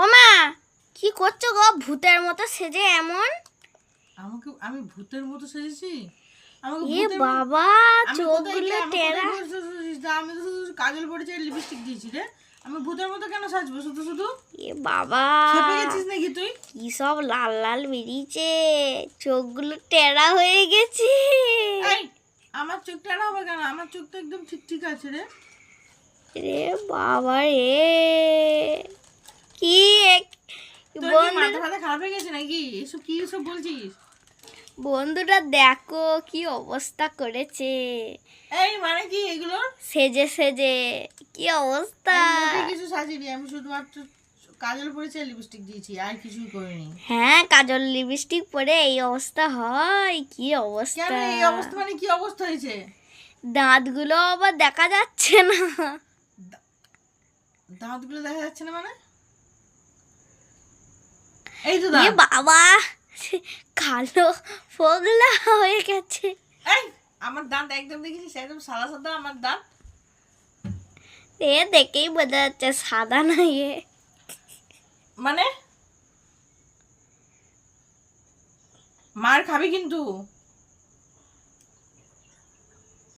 ও মা, কি করছো গো ভূতের মতো সেজে এমন? আমি ভূতের মতো সেজেছি? আমাকে এ ভূতের বাবা, আমি কোথায় চোখগুলো গেলাম? আমি টেরা। কোথায় বসেছিস? আমি তো শুধু কাজল পড়েছি আর লিপস্টিক দিয়েছি রে। আমি ভূতের মতো কেন সাজবো শুধু শুধু? এ বাবা, খেপে গেছিস নাকি তুই? কি সব লাল লাল বেরিয়েছে, চোখগুলো টেরা হয়ে গেছে। এই, আমার চোখ টেরা হবে কেন? আমার চোখ তো একদম ঠিক ঠিক আছে রে। রে বাবা রে, কি তোর কি বন্ধু, মাথা ফাথা খারাপ হয়ে গেছে নাকি? এসব বলছিস? বন্ধুটা দেখো কি অবস্থা করেছে এই মানে কি এগুলো? সেজে সেজে, কি অবস্থা। আমি মোটেই কিছু সাজিনি, আমি শুধুমাত্র কাজল পরেছি আর লিপস্টিক দিয়েছি, আর কিছুই করিনি। হ্যাঁ, কাজল লিপস্টিক পরে এই অবস্থা হয়? কি কেন অবস্থা, এই অবস্থা? মানে কি অবস্থা হয়েছে? দাঁতগুলো আবার দেখা যাচ্ছে না। দাঁতগুলো দেখা যাচ্ছে না মানে? এই তো এ দাঁত। বাবা, কালো ফোগলা হয়ে গেছে। এই, আমার দাঁত একদম দেখেছিস? একদম সাদা সাদা আমার দাঁত। এ দেখেই বোঝা যাচ্ছে সাদা না। মানে মার খাবি কিন্তু।